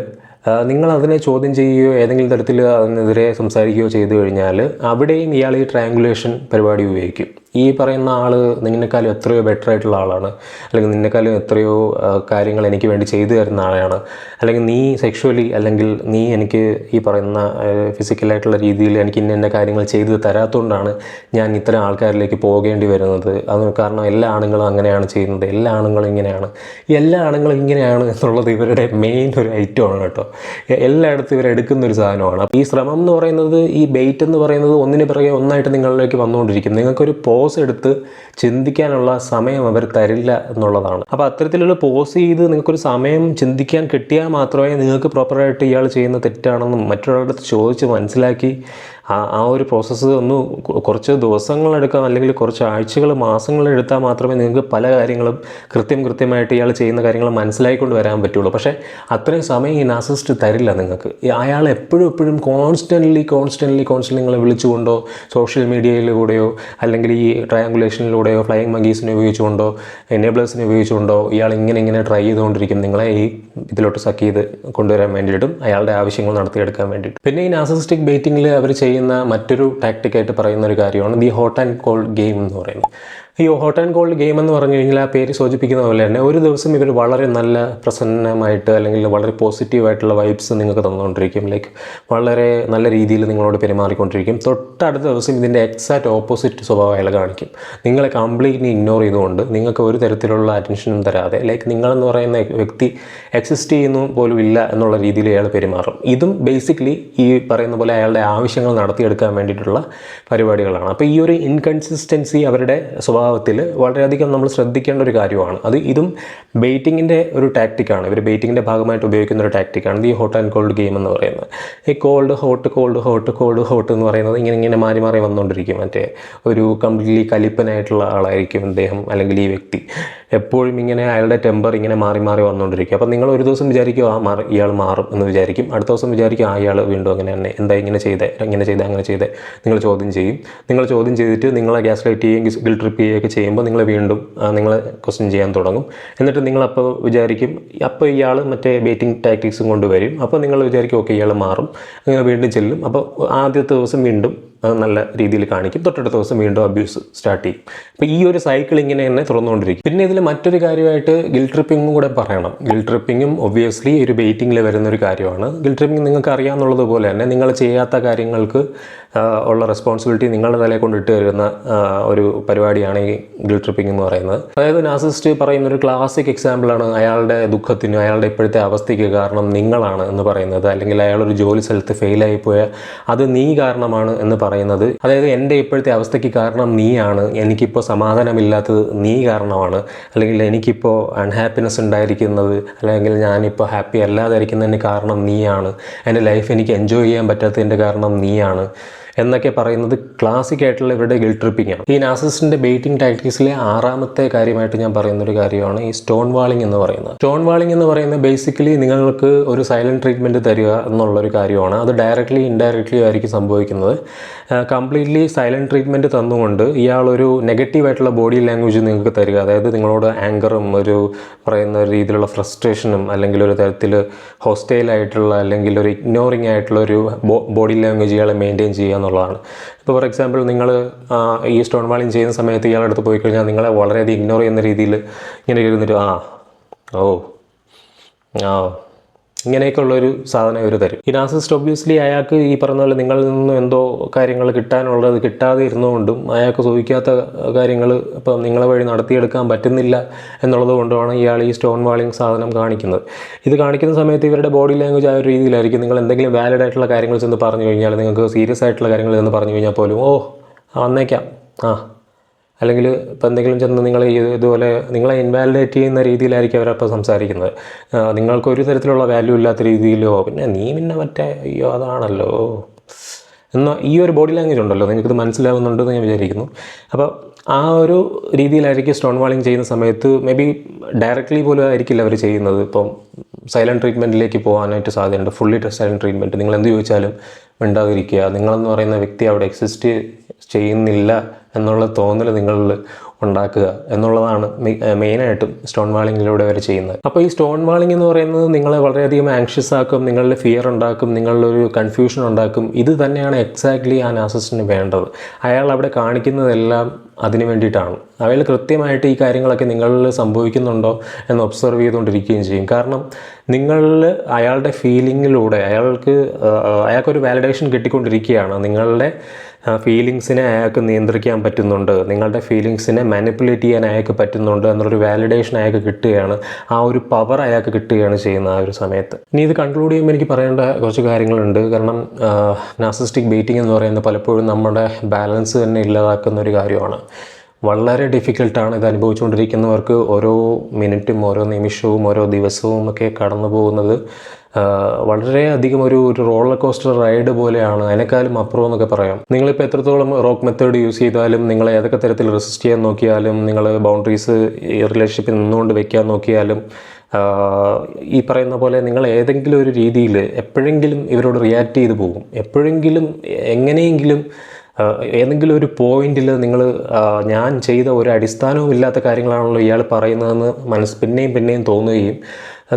നിങ്ങൾ അതിനെ ചോദ്യം ചെയ്യുകയോ ഏതെങ്കിലും തരത്തിൽ അതിനെതിരെ സംസാരിക്കുകയോ ചെയ്തു കഴിഞ്ഞാൽ അവിടെയും ഇയാൾ ഈ ട്രയാങ്കുലേഷൻ പരിപാടി ഉപയോഗിക്കും. ഈ പറയുന്ന ആൾ നിന്നെക്കാളും എത്രയോ ബെറ്റർ ആയിട്ടുള്ള ആളാണ്, അല്ലെങ്കിൽ നിന്നെക്കാളും എത്രയോ കാര്യങ്ങൾ എനിക്ക് വേണ്ടി ചെയ്തു തരുന്ന ആളാണ്, അല്ലെങ്കിൽ നീ സെക്ഷുവലി, അല്ലെങ്കിൽ നീ എനിക്ക് ഈ പറയുന്ന ഫിസിക്കലായിട്ടുള്ള രീതിയിൽ എനിക്ക് ഇന്ന കാര്യങ്ങൾ ചെയ്തു തരാത്തതുകൊണ്ടാണ് ഞാൻ ഇത്തരം ആൾക്കാരിലേക്ക് പോകേണ്ടി വരുന്നത്. അത് കാരണം എല്ലാ ആണുങ്ങളും അങ്ങനെയാണ് ചെയ്യുന്നത്, എല്ലാ ആണുങ്ങളും ഇങ്ങനെയാണ്, എല്ലാ ആണുങ്ങളും ഇങ്ങനെയാണ് എന്നുള്ളത് ഇവരുടെ മെയിൻ ഒരു ഐറ്റമാണ് കേട്ടോ. എല്ലായിടത്തും ഇവരെടുക്കുന്നൊരു സാധനമാണ്. ഈ ശ്രമം എന്ന് പറയുന്നത്, ഈ ബെയ്റ്റ് എന്ന് പറയുന്നത് ഒന്നിന് പിറകെ ഒന്നായിട്ട് നിങ്ങളിലേക്ക് വന്നുകൊണ്ടിരിക്കും. നിങ്ങൾക്കൊരു പോസ് എടുത്ത് ചിന്തിക്കാനുള്ള സമയം അവർ തരില്ല എന്നുള്ളതാണ്. അപ്പോൾ അത്തരത്തിലുള്ള പോസ് ചെയ്ത് നിങ്ങൾക്കൊരു സമയം ചിന്തിക്കാൻ കിട്ടിയാൽ മാത്രമേ നിങ്ങൾക്ക് പ്രോപ്പറായിട്ട് ഇയാൾ ചെയ്യുന്ന തെറ്റാണെന്നും മറ്റൊരാളുടെ അടുത്ത് ചോദിച്ച് മനസ്സിലാക്കി ആ ഒരു പ്രോസസ്സ് ഒന്ന് കുറച്ച് ദിവസങ്ങളെടുക്കാം, അല്ലെങ്കിൽ കുറച്ച് ആഴ്ചകൾ മാസങ്ങളെടുത്താൽ മാത്രമേ നിങ്ങൾക്ക് പല കാര്യങ്ങളും കൃത്യമായിട്ട് ഇയാൾ ചെയ്യുന്ന കാര്യങ്ങൾ മനസ്സിലാക്കിക്കൊണ്ട് വരാൻ പറ്റുള്ളൂ. പക്ഷേ അത്രയും സമയം ഈ നാർസിസിസ്റ്റ് തരില്ല നിങ്ങൾക്ക്. അയാൾ എപ്പോഴും കോൺസ്റ്റൻ്റ്ലി നിങ്ങളെ വിളിച്ചുകൊണ്ടോ സോഷ്യൽ മീഡിയയിലൂടെയോ അല്ലെങ്കിൽ ഈ ട്രയാങ്കുലേഷനിലൂടെയോ ഫ്ലൈയിങ് മങ്കീസിനെ ഉപയോഗിച്ചുകൊണ്ടോ എനേബിളേഴ്സിനെ ഉപയോഗിച്ചുകൊണ്ടോ ഇയാൾ ഇങ്ങനെ ട്രൈ ചെയ്തുകൊണ്ടിരിക്കും നിങ്ങളെ ഈ ഇതിലോട്ട് സക്ക് ചെയ്ത് കൊണ്ടുവരാൻ വേണ്ടിയിട്ടും അയാളുടെ ആവശ്യങ്ങൾ നടത്തിയെടുക്കാൻ വേണ്ടിയിട്ട്. പിന്നെ ഈ നാർസിസിസ്റ്റിക് ബേറ്റിങ്ങിൽ അവർ ചെയ്യുന്ന മറ്റൊരു ടാക്ടിക്കായിട്ട് പറയുന്ന ഒരു കാര്യമാണ് the hot and called game എന്ന് പറയുന്നത്. ഈ ഹോട്ട് ആൻഡ് കോൾഡ് ഗെയിം എന്ന് പറഞ്ഞു കഴിഞ്ഞാൽ ആ പേര് സൂചിപ്പിക്കുന്ന പോലെ തന്നെ ഒരു ദിവസം ഇവർ വളരെ നല്ല പ്രസന്നമായിട്ട് അല്ലെങ്കിൽ വളരെ പോസിറ്റീവായിട്ടുള്ള വൈബ്സ് നിങ്ങൾക്ക് തന്നുകൊണ്ടിരിക്കും, ലൈക്ക് വളരെ നല്ല രീതിയിൽ നിങ്ങളോട് പെരുമാറിക്കൊണ്ടിരിക്കും. തൊട്ടടുത്ത ദിവസം ഇതിൻ്റെ എക്സാക്റ്റ് ഓപ്പോസിറ്റ് സ്വഭാവം അയാൾ കാണിക്കും. നിങ്ങളെ കംപ്ലീറ്റ്ലി ഇഗ്നോർ ചെയ്തുകൊണ്ട് നിങ്ങൾക്ക് ഒരു തരത്തിലുള്ള അറ്റൻഷനും തരാതെ, ലൈക്ക് നിങ്ങളെന്ന് പറയുന്ന വ്യക്തി എക്സിസ്റ്റ് ചെയ്യുന്നു പോലും ഇല്ല എന്നുള്ള രീതിയിൽ അയാൾ പെരുമാറും. ഇതും ബേസിക്കലി ഈ പറയുന്ന പോലെ അയാളുടെ ആവശ്യങ്ങൾ നടത്തിയെടുക്കാൻ വേണ്ടിയിട്ടുള്ള പരിപാടികളാണ്. അപ്പോൾ ഈ ഒരു ഇൻകൺസിസ്റ്റൻസി അവരുടെ സ്വഭാവത്തിൽ വളരെയധികം നമ്മൾ ശ്രദ്ധിക്കേണ്ട ഒരു കാര്യമാണ്. ഇതും ബെയ്റ്റിങ്ങിൻ്റെ ഒരു ടാക്റ്റിക്കാണ്. ഇവർ ബെയ്റ്റിങ്ങിൻ്റെ ഭാഗമായിട്ട് ഉപയോഗിക്കുന്ന ഒരു ടാക്റ്റിക്കാണ് ഈ ഹോട്ട് ആൻഡ് കോൾഡ് ഗെയിം എന്ന് പറയുന്നത്. ഈ കോൾഡ് ഹോട്ട് എന്ന് പറയുന്നത് ഇങ്ങനെ മാറി വന്നുകൊണ്ടിരിക്കും. മറ്റേ ഒരു കംപ്ലീറ്റ്ലി കലിപ്പനായിട്ടുള്ള ആളായിരിക്കും അദ്ദേഹം അല്ലെങ്കിൽ ഈ വ്യക്തി. എപ്പോഴും ഇങ്ങനെ അയാളുടെ ടെമ്പർ ഇങ്ങനെ മാറി വന്നുകൊണ്ടിരിക്കും. അപ്പോൾ നിങ്ങൾ ഒരു ദിവസം വിചാരിക്കും ഇയാൾ മാറും എന്ന് വിചാരിക്കും, അടുത്ത ദിവസം വിചാരിക്കും ഇയാൾ വീണ്ടും അങ്ങനെ തന്നെ, എന്താ ഇങ്ങനെ ചെയ്തേ നിങ്ങൾ ചോദ്യം ചെയ്യും. നിങ്ങൾ ചോദ്യം ചെയ്തിട്ട് നിങ്ങളെ ഗ്യാസ് ലൈറ്റ് ചെയ്യുകയും ഗിൽറ്റ് ട്രിപ്പ് ചെയ്യുകയൊക്കെ ചെയ്യുമ്പോൾ നിങ്ങൾ വീണ്ടും നിങ്ങളെ ക്വസ്റ്റ്യൻ ചെയ്യാൻ തുടങ്ങും. എന്നിട്ട് നിങ്ങളപ്പോൾ വിചാരിക്കും ഇയാൾ മറ്റേ ബേറ്റിംഗ് ടാക്ടിക്സും കൊണ്ടുവരും. അപ്പോൾ നിങ്ങൾ വിചാരിക്കും ഓക്കെ ഇയാൾ മാറും, അങ്ങനെ വീണ്ടും ചെല്ലും. അപ്പോൾ ആദ്യത്തെ ദിവസം വീണ്ടും നല്ല രീതിയിൽ കാണിക്കും, തൊട്ടടുത്ത ദിവസം വീണ്ടും അബ്യൂസ് സ്റ്റാർട്ട് ചെയ്യും. അപ്പോൾ ഈ ഒരു സൈക്കിൾ ഇങ്ങനെ തന്നെ തുറന്നുകൊണ്ടിരിക്കും. പിന്നെ ഇതിൽ മറ്റൊരു കാര്യമായിട്ട് ഗിൽറ്റ് ട്രിപ്പിങ്ങും കൂടെ പറയണം. ഗിൽറ്റ് ട്രിപ്പിങ്ങും ഒബ്വിയസ്ലി ഒരു ബേറ്റിങ്ങിൽ വരുന്നൊരു കാര്യമാണ്. ഗിൽറ്റ് ട്രിപ്പിംഗ് നിങ്ങൾക്ക് അറിയാമെന്നുള്ളതുപോലെ തന്നെ നിങ്ങൾ ചെയ്യാത്ത കാര്യങ്ങൾക്ക് ഉള്ള റെസ്പോൺസിബിലിറ്റി നിങ്ങളുടെ തലയെ കൊണ്ടിട്ട് വരുന്ന ഒരു പരിപാടിയാണ് ഈ ഗിൽറ്റ് ട്രിപ്പിംഗ് എന്ന് പറയുന്നത്. അതായത് നാർസിസിസ്റ്റ് പറയുന്ന ഒരു ക്ലാസിക് എക്സാമ്പിളാണ് അയാളുടെ ദുഃഖത്തിനും അയാളുടെ ഇപ്പോഴത്തെ അവസ്ഥയ്ക്ക് കാരണം നിങ്ങളാണ് എന്ന് പറയുന്നത്, അല്ലെങ്കിൽ അയാളൊരു ജോലി സ്ഥലത്ത് ഫെയിലായി പോയാൽ അത് നീ കാരണമാണ് എന്ന് പറയുന്നത്. അതായത് എൻ്റെ ഇപ്പോഴത്തെ അവസ്ഥയ്ക്ക് കാരണം നീയാണ്, എനിക്കിപ്പോൾ സമാധാനമില്ലാത്തത് നീ കാരണമാണ്, അല്ലെങ്കിൽ എനിക്കിപ്പോൾ അൺഹാപ്പിനെസ് ഉണ്ടായിരിക്കുന്നത് അല്ലെങ്കിൽ ഞാനിപ്പോൾ ഹാപ്പി അല്ലാതിരിക്കുന്നതിന് കാരണം നീയാണ്, എൻ്റെ ലൈഫ് എനിക്ക് എൻജോയ് ചെയ്യാൻ പറ്റാത്തതിൻ്റെ കാരണം നീയാണ് എന്നൊക്കെ പറയുന്നത് ക്ലാസിക് ആയിട്ടുള്ള ഇവരുടെ ഗിൽറ്റ് ട്രിപ്പിംഗ് ആണ്. ഈ നാർസിസിസ്റ്റിൻ്റെ ബേറ്റിംഗ് ടാക്ടിക്സിലെ 6ാമത്തെ കാര്യമായിട്ട് ഞാൻ പറയുന്നൊരു കാര്യമാണ് ഈ സ്റ്റോൺ വാളിംഗ് എന്ന് പറയുന്നത്. സ്റ്റോൺ വാളിംഗ് എന്ന് പറയുന്നത് ബേസിക്കലി നിങ്ങൾക്ക് ഒരു സൈലൻറ്റ് ട്രീറ്റ്മെൻറ്റ് തരിക എന്നുള്ളൊരു കാര്യമാണ്. അത് ഡയറക്റ്റ്ലി ഇൻഡയറക്റ്റ്ലി ആയിരിക്കും സംഭവിക്കുന്നത്. കംപ്ലീറ്റ്ലി സൈലൻറ്റ് ട്രീറ്റ്മെൻറ്റ് തന്നുകൊണ്ട് ഇയാളൊരു നെഗറ്റീവായിട്ടുള്ള ബോഡി ലാംഗ്വേജ് നിങ്ങൾക്ക് തരിക. അതായത് നിങ്ങളോട് ആങ്കറും ഒരു പറയുന്ന രീതിയിലുള്ള ഫ്രസ്ട്രേഷനും അല്ലെങ്കിൽ ഒരു തരത്തിൽ ഹോസ്റ്റൈലായിട്ടുള്ള അല്ലെങ്കിൽ ഒരു ഇഗ്നോറിംഗ് ആയിട്ടുള്ള ഒരു ബോഡി ലാംഗ്വേജ് ഇയാളെ മെയിൻറ്റെയിൻ ചെയ്യുക എന്നുള്ളതാണ്. ഇപ്പോൾ ഫോർ എക്സാമ്പിൾ നിങ്ങൾ ഈ സ്റ്റോൺ വാളിംഗ് ചെയ്യുന്ന സമയത്ത് ഇയാളുടെ അടുത്ത് പോയി കഴിഞ്ഞാൽ നിങ്ങളെ വളരെയധികം ഇഗ്നോർ ചെയ്യുന്ന രീതിയിൽ ഇങ്ങനെ ഇരുന്നിട്ട് ഇങ്ങനെയൊക്കെ ഉള്ളൊരു സാധനം ഇവർ തരും. ഈ നാർസിസിസ്റ്റ് ഒബ്വിയസ്ലി അയാൾക്ക് ഈ പറഞ്ഞ പോലെ നിങ്ങളിൽ നിന്നും എന്തോ കാര്യങ്ങൾ കിട്ടാനുള്ളത് കിട്ടാതെ ഇരുന്നുകൊണ്ടും അയാൾക്ക് സൂഹിക്കാത്ത കാര്യങ്ങൾ ഇപ്പം നിങ്ങളെ വഴി നടത്തിയെടുക്കാൻ പറ്റുന്നില്ല എന്നുള്ളത് കൊണ്ടുമാണ് ഇയാൾ ഈ സ്റ്റോൺ വാളിംഗ് സാധനം കാണിക്കുന്നത്. ഇത് കാണിക്കുന്ന സമയത്ത് ഇവരുടെ ബോഡി ലാംഗ്വേജ് ആ ഒരു രീതിയിലായിരിക്കും. നിങ്ങൾ എന്തെങ്കിലും വാലിഡ് ആയിട്ടുള്ള കാര്യങ്ങൾ ചെന്ന് പറഞ്ഞു കഴിഞ്ഞാൽ, നിങ്ങൾക്ക് സീരിയസ് ആയിട്ടുള്ള കാര്യങ്ങൾ ചെന്ന് പറഞ്ഞു കഴിഞ്ഞാൽ പോലും വന്നേക്കാം അല്ലെങ്കിൽ ഇപ്പം എന്തെങ്കിലും ചെന്ന് നിങ്ങൾ ഇതുപോലെ നിങ്ങളെ ഇൻവാലിഡേറ്റ് ചെയ്യുന്ന രീതിയിലായിരിക്കും അവരപ്പോൾ സംസാരിക്കുന്നത്. നിങ്ങൾക്കൊരു തരത്തിലുള്ള വാല്യൂ ഇല്ലാത്ത രീതിയിലോ പിന്നെ മറ്റേ അതാണല്ലോ എന്നാൽ ഈ ഒരു ബോഡി ലാംഗ്വേജ് ഉണ്ടല്ലോ, നിങ്ങൾക്കിത് മനസ്സിലാവുന്നുണ്ടെന്ന് ഞാൻ വിചാരിക്കുന്നു. അപ്പോൾ ആ ഒരു രീതിയിലായിരിക്കും സ്റ്റോൺ വാളിംഗ് ചെയ്യുന്ന സമയത്ത് മേ ബി ഡയറക്റ്റ്ലി പോലും ആയിരിക്കില്ല അവർ ചെയ്യുന്നത്. ഇപ്പം സൈലൻറ്റ് ട്രീറ്റ്മെൻറ്റിലേക്ക് പോകാനായിട്ട് സാധ്യതയുണ്ട്. ഫുള്ളി സൈലൻറ്റ് ട്രീറ്റ്മെൻറ്റ്, നിങ്ങൾ എന്ത് ചോദിച്ചാലും മിണ്ടാതിരിക്കുക, നിങ്ങളെന്ന് പറയുന്ന വ്യക്തി അവിടെ എക്സിസ്റ്റ് ചെയ്യുന്നില്ല എന്നുള്ള തോന്നൽ നിങ്ങളിൽ ഉണ്ടാക്കുക എന്നുള്ളതാണ് മെയിനായിട്ടും സ്റ്റോൺ വാളിങ്ങിലൂടെ അവർ ചെയ്യുന്നത്. അപ്പോൾ ഈ സ്റ്റോൺ വാളിംഗ് എന്ന് പറയുന്നത് നിങ്ങളെ വളരെയധികം ആങ്ഷ്യസ് ആക്കും, നിങ്ങളുടെ ഫിയർ ഉണ്ടാക്കും, നിങ്ങളിലൊരു കൺഫ്യൂഷൻ ഉണ്ടാക്കും. ഇത് തന്നെയാണ് എക്സാക്ട്ലി ആ നാർസിസിസ്റ്റിന് വേണ്ടത്. അയാൾ അവിടെ കാണിക്കുന്നതെല്ലാം അതിന് വേണ്ടിയിട്ടാണ്. അയാൾ കൃത്യമായിട്ട് ഈ കാര്യങ്ങളൊക്കെ നിങ്ങളിൽ സംഭവിക്കുന്നുണ്ടോ എന്ന് ഒബ്സർവ് ചെയ്തുകൊണ്ടിരിക്കുകയും ചെയ്യും. കാരണം നിങ്ങളിൽ അയാളുടെ ഫീലിങ്ങിലൂടെ അയാൾക്കൊരു വാലിഡേഷൻ കിട്ടിക്കൊണ്ടിരിക്കുകയാണ്. നിങ്ങളുടെ ഫീലിങ്സിനെ അയാൾക്ക് നിയന്ത്രിക്കാൻ പറ്റുന്നുണ്ട്, നിങ്ങളുടെ ഫീലിങ്സിനെ മാനിപ്പുലേറ്റ് ചെയ്യാൻ അയാൾക്ക് പറ്റുന്നുണ്ട് എന്നൊരു വാലിഡേഷൻ അയാൾക്ക് കിട്ടുകയാണ്, ആ ഒരു പവർ അയാൾക്ക് കിട്ടുകയാണ് ചെയ്യുന്നത് ആ ഒരു സമയത്ത്. ഇനി ഇത് കൺക്ലൂഡ് ചെയ്യുമ്പോൾ എനിക്ക് പറയേണ്ട കുറച്ച് കാര്യങ്ങളുണ്ട്. കാരണം നാർസിസിസ്റ്റിക് ബെയ്റ്റിംഗ് എന്ന് പറയുന്നത് പലപ്പോഴും നമ്മുടെ ബാലൻസ് തന്നെ ഇല്ലാതാക്കുന്ന ഒരു കാര്യമാണ്. വളരെ ഡിഫിക്കൽട്ടാണ് ഇത് അനുഭവിച്ചുകൊണ്ടിരിക്കുന്നവർക്ക്. ഓരോ മിനിറ്റും ഓരോ നിമിഷവും ഓരോ ദിവസവും ഒക്കെ കടന്നു പോകുന്നത് വളരെയധികം ഒരു റോളർ കോസ്റ്റർ റൈഡ് പോലെയാണ്, അതിനേക്കാളും അപ്പുറം എന്നൊക്കെ പറയാം. നിങ്ങളിപ്പോൾ എത്രത്തോളം റോക്ക് മെത്തേഡ് യൂസ് ചെയ്താലും, നിങ്ങൾ ഏതൊക്കെ തരത്തിൽ റെസിസ്റ്റ് ചെയ്യാൻ നോക്കിയാലും, നിങ്ങൾ ബൗണ്ടറീസ് ഈ റിലേഷൻഷിപ്പിൽ നിന്നുകൊണ്ട് വെക്കാൻ നോക്കിയാലും, ഈ പറയുന്ന പോലെ നിങ്ങൾ ഏതെങ്കിലും ഒരു രീതിയിൽ എപ്പോഴെങ്കിലും ഇവരോട് റിയാക്ട് ചെയ്ത് പോകും. എപ്പോഴെങ്കിലും എങ്ങനെയെങ്കിലും ഏതെങ്കിലും ഒരു പോയിന്റിൽ നിങ്ങൾ ഞാൻ ചെയ്ത ഒരു അടിസ്ഥാനവും ഇല്ലാത്ത കാര്യങ്ങളാണല്ലോ ഇയാൾ പറയുന്നതെന്ന് പിന്നെയും തോന്നുകയും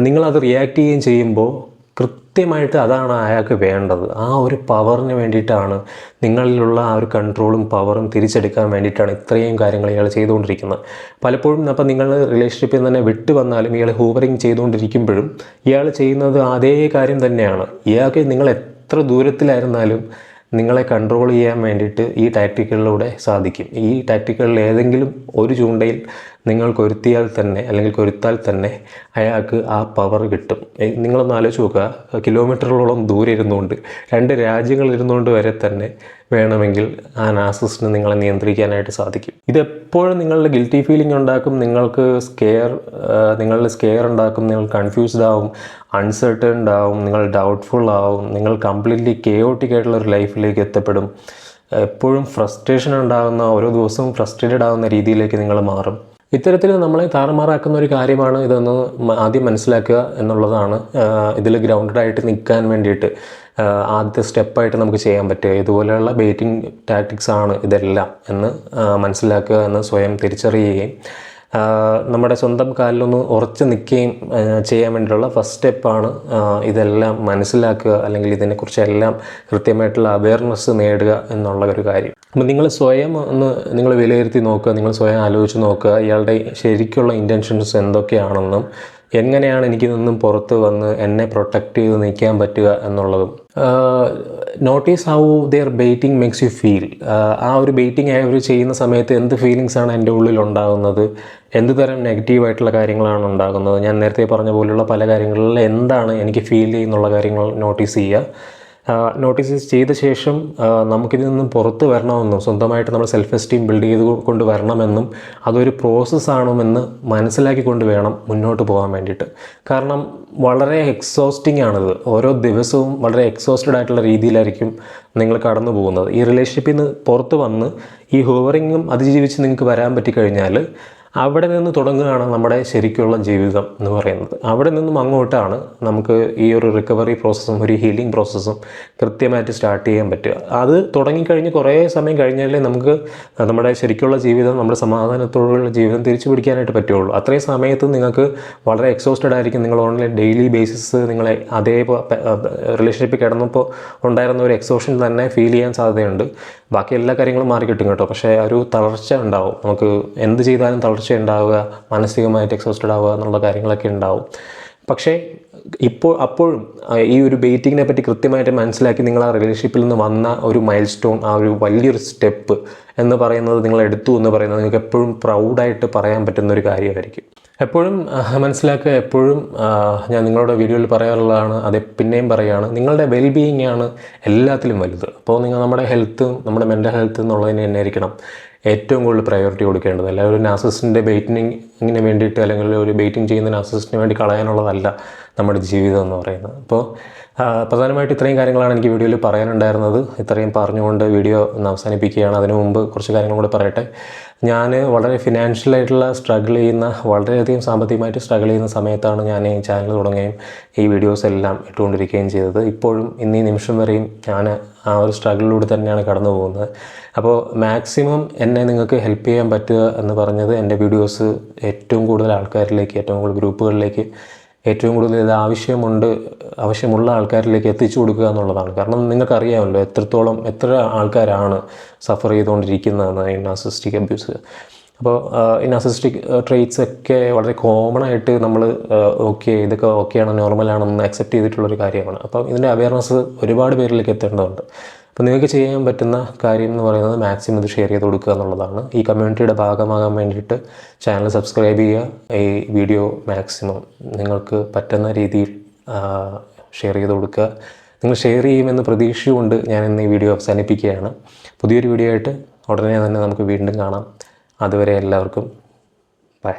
നിങ്ങളത് റിയാക്ട് ചെയ്യുകയും ചെയ്യുമ്പോൾ കൃത്യമായിട്ട് അതാണ് അയാൾക്ക് വേണ്ടത്. ആ ഒരു പവറിന് വേണ്ടിയിട്ടാണ്, നിങ്ങളിലുള്ള ആ ഒരു കൺട്രോളും പവറും തിരിച്ചെടുക്കാൻ വേണ്ടിയിട്ടാണ് ഇത്രയും കാര്യങ്ങൾ ഇയാൾ ചെയ്തുകൊണ്ടിരിക്കുന്നത്. പലപ്പോഴും അപ്പോൾ നിങ്ങൾ റിലേഷൻഷിപ്പിൽ തന്നെ വിട്ടു വന്നാലും ഇയാൾ ഹൂവറിങ് ചെയ്തുകൊണ്ടിരിക്കുമ്പോഴും ഇയാൾ ചെയ്യുന്നത് അതേ കാര്യം തന്നെയാണ്. ഇയാൾക്ക് നിങ്ങൾ എത്ര ദൂരത്തിലായിരുന്നാലും നിങ്ങളെ കൺട്രോൾ ചെയ്യാൻ വേണ്ടിയിട്ട് ഈ ടാക്റ്റിക്കുകളിലൂടെ സാധിക്കും. ഈ ടാക്റ്റിക്കുകളിൽ ഏതെങ്കിലും ഒരു ചൂണ്ടയിൽ നിങ്ങൾ കൊരുത്താൽ തന്നെ അയാൾക്ക് ആ പവർ കിട്ടും. നിങ്ങളൊന്ന് ആലോചിച്ച് നോക്കുക, കിലോമീറ്ററുകളോളം ദൂരെ ഇരുന്നുകൊണ്ട് 2 രാജ്യങ്ങളിൽ ഇരുന്നുകൊണ്ട് വരെ തന്നെ വേണമെങ്കിൽ ആ നാർസിസിസ്റ്റിന് നിങ്ങളെ നിയന്ത്രിക്കാനായിട്ട് സാധിക്കും. ഇതെപ്പോഴും നിങ്ങളുടെ ഗിൽറ്റി ഫീലിംഗ് ഉണ്ടാക്കും, നിങ്ങളിൽ സ്കെയർ ഉണ്ടാക്കും, നിങ്ങൾ കൺഫ്യൂസ്ഡ് ആവും, അൺസർട്ടേൺഡ് ആവും, നിങ്ങൾ ഡൗട്ട്ഫുൾ ആവും, നിങ്ങൾ കംപ്ലീറ്റ്ലി കെയോട്ടിക് ആയിട്ടുള്ള ഒരു ലൈഫിലേക്ക് എത്തപ്പെടും. എപ്പോഴും ഫ്രസ്ട്രേഷൻ ഉണ്ടാകുന്ന, ഓരോ ദിവസവും ഫ്രസ്ട്രേറ്റഡ് ആകുന്ന രീതിയിലേക്ക് നിങ്ങൾ മാറും. ഇത്തരത്തിൽ നമ്മളെ താറുമാറാക്കുന്ന ഒരു കാര്യമാണ് ഇതെന്ന് ആദ്യം മനസ്സിലാക്കുക എന്നുള്ളതാണ്. ഇതിൽ ഗ്രൗണ്ടഡായിട്ട് നിൽക്കാൻ വേണ്ടിയിട്ട് ആദ്യത്തെ സ്റ്റെപ്പായിട്ട് നമുക്ക് ചെയ്യാൻ പറ്റുക. ഇതുപോലെയുള്ള ബെയ്റ്റിംഗ് ടാക്ടിക്സ് ആണ് ഇതെല്ലാം എന്ന് മനസ്സിലാക്കുക, എന്ന് സ്വയം തിരിച്ചറിയുകയും നമ്മുടെ സ്വന്തം കാലിലൊന്ന് ഉറച്ച് നിൽക്കുകയും ചെയ്യാൻ വേണ്ടിയിട്ടുള്ള ഫസ്റ്റ് സ്റ്റെപ്പാണ് ഇതെല്ലാം മനസ്സിലാക്കുക, അല്ലെങ്കിൽ ഇതിനെക്കുറിച്ചെല്ലാം കൃത്യമായിട്ടുള്ള അവെയർനെസ് നേടുക എന്നുള്ള ഒരു കാര്യം. അപ്പം നിങ്ങൾ സ്വയം നിങ്ങൾ വിലയിരുത്തി നോക്കുക, നിങ്ങൾ സ്വയം ആലോചിച്ച് നോക്കുക, ഇയാളുടെ ശരിക്കുള്ള ഇൻറ്റൻഷൻസ് എന്തൊക്കെയാണെന്നും എങ്ങനെയാണ് എനിക്ക് നിന്നും പുറത്ത് വന്ന് എന്നെ പ്രൊട്ടക്റ്റ് ചെയ്ത് നിൽക്കാൻ പറ്റുക എന്നുള്ളതും. Notice how their baiting makes you feel. ആ ഒരു ബെയ്റ്റിംഗ് അവർ ചെയ്യുന്ന സമയത്ത് എന്ത് ഫീലിങ്സാണ് എൻ്റെ ഉള്ളിൽ ഉണ്ടാകുന്നത്, എന്ത് തരം നെഗറ്റീവായിട്ടുള്ള കാര്യങ്ങളാണ് ഉണ്ടാകുന്നത്, ഞാൻ നേരത്തെ പറഞ്ഞ പോലുള്ള പല കാര്യങ്ങളിൽ എന്താണ് എനിക്ക് ഫീൽ ചെയ്യുന്നുള്ള കാര്യങ്ങൾ നോട്ടീസ് ചെയ്യുക. നോട്ടീസ് ചെയ്ത ശേഷം നമുക്കിതിൽ നിന്നും പുറത്ത് വരണമെന്നും സ്വന്തമായിട്ട് നമ്മൾ സെൽഫ് എസ്റ്റീം ബിൽഡ് ചെയ്ത് കൊണ്ട് വരണമെന്നും അതൊരു പ്രോസസ്സാണെന്ന് മനസ്സിലാക്കിക്കൊണ്ട് വേണം മുന്നോട്ട് പോകാൻ വേണ്ടിയിട്ട്. കാരണം വളരെ എക്സോസ്റ്റിംഗ് ആണിത്. ഓരോ ദിവസവും വളരെ എക്സോസ്റ്റഡ് ആയിട്ടുള്ള രീതിയിലായിരിക്കും നിങ്ങൾ കടന്നു പോകുന്നത്. ഈ റിലേഷൻഷിപ്പിൽ നിന്ന് പുറത്ത് വന്ന് ഈ ഹോവറിങ്ങും അതിജീവിച്ച് നിങ്ങൾക്ക് വരാൻ പറ്റിക്കഴിഞ്ഞാൽ അവിടെ നിന്ന് തുടങ്ങുകയാണ് നമ്മുടെ ശരിക്കുള്ള ജീവിതം എന്ന് പറയുന്നത്. അവിടെ നിന്നും അങ്ങോട്ടാണ് നമുക്ക് ഈ ഒരു റിക്കവറി പ്രോസസ്സും ഒരു ഹീലിംഗ് പ്രോസസ്സും കൃത്യമായിട്ട് സ്റ്റാർട്ട് ചെയ്യാൻ പറ്റുക. അത് തുടങ്ങിക്കഴിഞ്ഞ് കുറേ സമയം കഴിഞ്ഞാലേ നമുക്ക് നമ്മുടെ ശരിക്കുള്ള ജീവിതം, നമ്മുടെ സമാധാനത്തോടുള്ള ജീവിതം തിരിച്ചു പിടിക്കാനായിട്ട് പറ്റുള്ളൂ. അത്രയും സമയത്ത് നിങ്ങൾക്ക് വളരെ എക്സോസ്റ്റഡ് ആയിരിക്കും. നിങ്ങൾ ഓൺലൈൻ ഡെയിലി ബേസിസ് നിങ്ങളെ അതേ റിലേഷൻഷിപ്പിൽ കിടന്നപ്പോൾ ഉണ്ടായിരുന്ന ഒരു എക്സോഷൻ തന്നെ ഫീൽ ചെയ്യാൻ സാധ്യതയുണ്ട്. ബാക്കി എല്ലാ കാര്യങ്ങളും മാറി കിട്ടും കേട്ടോ, പക്ഷേ ഒരു തളർച്ച ഉണ്ടാവും. നമുക്ക് എന്ത് ചെയ്താലും തളർച്ച ഉണ്ടാവുക, മാനസികമായിട്ട് എക്സോസ്റ്റഡ് ആവുക എന്നുള്ള കാര്യങ്ങളൊക്കെ ഉണ്ടാവും. പക്ഷേ അപ്പോഴും ഈ ഒരു ബെയ്റ്റിങ്ങിനെ പറ്റി കൃത്യമായിട്ട് മനസ്സിലാക്കി നിങ്ങൾ ആ റിലേഷൻഷിപ്പിൽ നിന്ന് വന്ന ഒരു മൈൽ സ്റ്റോൺ, ആ ഒരു വലിയൊരു സ്റ്റെപ്പ് എന്ന് പറയുന്നത് നിങ്ങൾ എടുത്തു എന്ന് പറയുന്നത് നിങ്ങൾക്ക് എപ്പോഴും പ്രൗഡായിട്ട് പറയാൻ പറ്റുന്ന ഒരു കാര്യമായിരിക്കും. എപ്പോഴും മനസ്സിലാക്കുക, എപ്പോഴും ഞാൻ നിങ്ങളുടെ വീഡിയോയിൽ പറയാറുള്ളതാണ്, അത് പിന്നെയും പറയുകയാണ്, നിങ്ങളുടെ വെൽബീയിങ് ആണ് എല്ലാത്തിലും വലുത്. അപ്പോൾ നമ്മുടെ ഹെൽത്ത്, നമ്മുടെ മെൻ്റൽ ഹെൽത്ത് എന്നുള്ളതിന് തന്നെ ആയിരിക്കണം ഏറ്റവും കൂടുതൽ പ്രയോറിറ്റി കൊടുക്കേണ്ടത്. അല്ല ഒരു നാർസിസിസ്റ്റിൻ്റെ ബെയ്റ്റിങ്ങിന് വേണ്ടിയിട്ട്, അല്ലെങ്കിൽ ഒരു ബെയ്റ്റിംഗ് ചെയ്യുന്ന നാർസിസിസ്റ്റിന് വേണ്ടി കളയാനുള്ളതല്ല നമ്മുടെ ജീവിതം എന്ന് പറയുന്നത്. അപ്പോൾ പ്രധാനമായിട്ട് ഇത്രയും കാര്യങ്ങളാണ് എനിക്ക് വീഡിയോയിൽ പറയാനുണ്ടായിരുന്നത്. ഇത്രയും പറഞ്ഞുകൊണ്ട് വീഡിയോ ഒന്ന് അവസാനിപ്പിക്കുകയാണ്. അതിനു മുമ്പ് കുറച്ച് കാര്യങ്ങൾ കൂടെ പറയട്ടെ. ഞാൻ വളരെ ഫിനാൻഷ്യലായിട്ടുള്ള സ്ട്രഗിൾ ചെയ്യുന്ന, വളരെയധികം സാമ്പത്തികമായിട്ട് സ്ട്രഗിൾ ചെയ്യുന്ന സമയത്താണ് ഞാൻ ഈ ചാനൽ തുടങ്ങുകയും ഈ വീഡിയോസ് എല്ലാം ഇട്ടുകൊണ്ടിരിക്കുകയും ചെയ്തത്. ഇപ്പോഴും ഇന്നീ നിമിഷം വരെയും ഞാൻ ആ ഒരു സ്ട്രഗിളിലൂടെ തന്നെയാണ് കടന്നു പോകുന്നത്. അപ്പോൾ മാക്സിമം എന്നെ നിങ്ങൾക്ക് ഹെൽപ്പ് ചെയ്യാൻ പറ്റുക എന്ന് പറഞ്ഞത് എൻ്റെ വീഡിയോസ് ഏറ്റവും കൂടുതൽ ആൾക്കാരിലേക്ക്, ഏറ്റവും കൂടുതൽ ഗ്രൂപ്പുകളിലേക്ക്, ഏറ്റവും കൂടുതൽ ഇത് ആവശ്യമുള്ള ആൾക്കാരിലേക്ക് എത്തിച്ചു കൊടുക്കുക എന്നുള്ളതാണ്. കാരണം നിങ്ങൾക്കറിയാമല്ലോ എത്ര ആൾക്കാരാണ് സഫർ ചെയ്തുകൊണ്ടിരിക്കുന്നതെന്ന് ഈ നാർസിസിസ്റ്റിക് അബ്യൂസ്. അപ്പോൾ ഈ നാർസിസിസ്റ്റിക് ട്രെയ്റ്റ്സ് ഒക്കെ വളരെ കോമൺ ആയിട്ട് നമ്മൾ ഇതൊക്കെ ഓക്കെയാണ്, നോർമലാണെന്ന് അക്സെപ്റ്റ് ചെയ്തിട്ടുള്ളൊരു കാര്യമാണ്. അപ്പം ഇതിൻ്റെ അവെയർനെസ് ഒരുപാട് പേരിലേക്ക് എത്തേണ്ടതുണ്ട്. അപ്പോൾ നിങ്ങൾക്ക് ചെയ്യാൻ പറ്റുന്ന കാര്യം എന്ന് പറയുന്നത് മാക്സിമം ഇത് ഷെയർ ചെയ്ത് കൊടുക്കുക എന്നുള്ളതാണ്. ഈ കമ്മ്യൂണിറ്റിയുടെ ഭാഗമാകാൻ വേണ്ടിയിട്ട് ചാനൽ സബ്സ്ക്രൈബ് ചെയ്യുക. ഈ വീഡിയോ മാക്സിമം നിങ്ങൾക്ക് പറ്റുന്ന രീതിയിൽ ഷെയർ ചെയ്ത് കൊടുക്കുക. നിങ്ങൾ ഷെയർ ചെയ്യുമെന്ന് പ്രതീക്ഷയുകൊണ്ട് ഞാൻ ഇന്ന് ഈ വീഡിയോ അവസാനിപ്പിക്കുകയാണ്. പുതിയൊരു വീഡിയോ ആയിട്ട് ഉടനെ തന്നെ നമുക്ക് വീണ്ടും കാണാം. അതുവരെ എല്ലാവർക്കും ബൈ.